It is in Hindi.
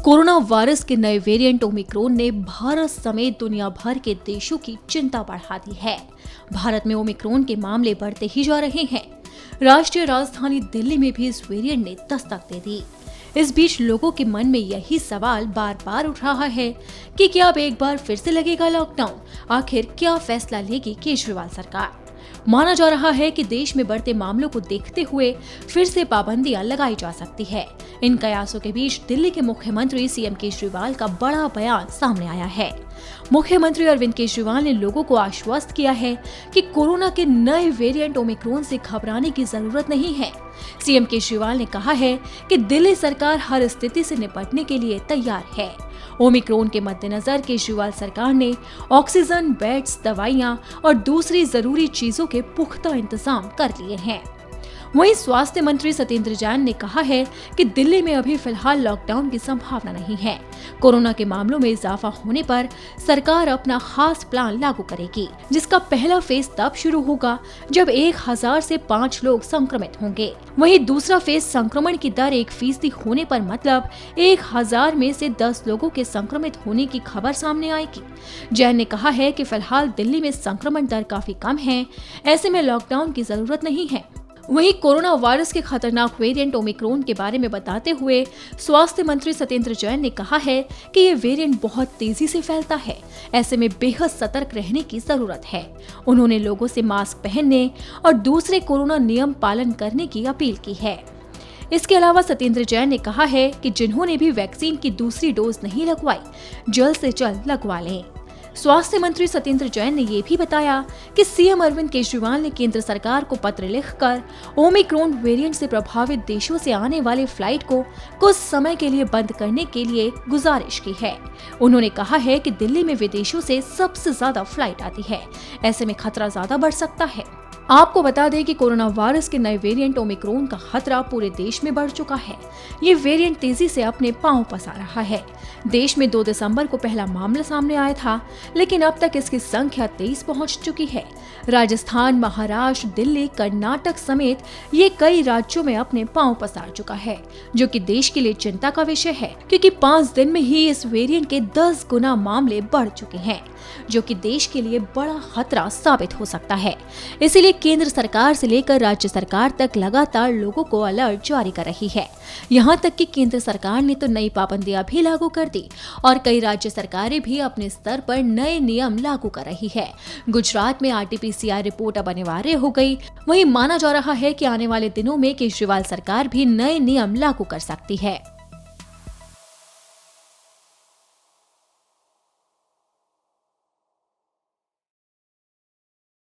कोरोना वायरस के नए वेरिएंट ओमिक्रॉन ने भारत समेत दुनिया भर के देशों की चिंता बढ़ा दी है। भारत में ओमिक्रॉन के मामले बढ़ते ही जा रहे हैं। राष्ट्रीय राजधानी दिल्ली में भी इस वेरिएंट ने दस्तक दे दी। इस बीच लोगों के मन में यही सवाल बार बार उठ रहा है कि क्या अब एक बार फिर से लगेगा लॉकडाउन? आखिर क्या फैसला लेगी केजरीवाल सरकार? माना जा रहा है कि देश में बढ़ते मामलों को देखते हुए फिर से पाबंदियां लगाई जा सकती है। इन कयासों के बीच दिल्ली के मुख्यमंत्री सीएम केजरीवाल का बड़ा बयान सामने आया है। मुख्यमंत्री अरविंद केजरीवाल ने लोगों को आश्वस्त किया है कि कोरोना के नए वेरिएंट ओमिक्रॉन से घबराने की जरूरत नहीं है। सीएम केजरीवाल ने कहा है कि दिल्ली सरकार हर स्थिति से निपटने के लिए तैयार है। ओमिक्रॉन के मद्देनजर केजरीवाल सरकार ने ऑक्सीजन, बेड्स, दवाइयां और दूसरी जरूरी चीजों के पुख्ता इंतजाम कर लिए हैं। वहीं स्वास्थ्य मंत्री सत्येंद्र जैन ने कहा है कि दिल्ली में अभी फिलहाल लॉकडाउन की संभावना नहीं है। कोरोना के मामलों में इजाफा होने पर सरकार अपना खास प्लान लागू करेगी, जिसका पहला फेज तब शुरू होगा जब 1000 से 5 लोग संक्रमित होंगे। वहीं दूसरा फेज संक्रमण की दर 1% होने पर मतलब 1000 में से 10 लोगों के संक्रमित होने की खबर सामने आएगी। जैन ने कहा है कि फिलहाल दिल्ली में संक्रमण दर काफी कम है, ऐसे में लॉकडाउन की जरूरत नहीं है। वहीं कोरोना वायरस के खतरनाक वेरिएंट ओमिक्रॉन के बारे में बताते हुए स्वास्थ्य मंत्री सत्येंद्र जैन ने कहा है कि ये वेरिएंट बहुत तेजी से फैलता है, ऐसे में बेहद सतर्क रहने की जरूरत है। उन्होंने लोगों से मास्क पहनने और दूसरे कोरोना नियम पालन करने की अपील की है। इसके अलावा सत्येंद्र जैन ने कहा है कि जिन्होंने भी वैक्सीन की दूसरी डोज नहीं लगवाई, जल्द से जल्द लगवा लें। स्वास्थ्य मंत्री सत्येंद्र जैन ने ये भी बताया कि सीएम अरविंद केजरीवाल ने केंद्र सरकार को पत्र लिखकर ओमिक्रॉन वेरिएंट से प्रभावित देशों से आने वाले फ्लाइट को कुछ समय के लिए बंद करने के लिए गुजारिश की है। उन्होंने कहा है कि दिल्ली में विदेशों से सबसे ज्यादा फ्लाइट आती है, ऐसे में खतरा ज्यादा बढ़ सकता है। आपको बता दें कि कोरोना वायरस के नए वेरिएंट ओमिक्रॉन का खतरा पूरे देश में बढ़ चुका है। ये वेरिएंट तेजी से अपने पांव पसार रहा है। देश में 2 दिसंबर को पहला मामला सामने आया था, लेकिन अब तक इसकी संख्या 23 पहुंच चुकी है। राजस्थान, महाराष्ट्र, दिल्ली, कर्नाटक समेत ये कई राज्यों में अपने पांव पसार चुका है, जो कि देश के लिए चिंता का विषय है, क्योंकि 5 दिन में ही इस वेरिएंट के 10 गुना मामले बढ़ चुके हैं, जो कि देश के लिए बड़ा खतरा साबित हो सकता है। इसीलिए केंद्र सरकार से लेकर राज्य सरकार तक लगातार लोगों को अलर्ट जारी कर रही है। यहाँ तक कि केंद्र सरकार ने तो नई पाबंदियां भी लागू कर दी और कई राज्य सरकारें भी अपने स्तर पर नए नियम लागू कर रही है। गुजरात में RT-PCR रिपोर्ट अब अनिवार्य हो गई। वहीं माना जा रहा है कि आने वाले दिनों में केजरीवाल सरकार भी नए नियम लागू कर सकती है।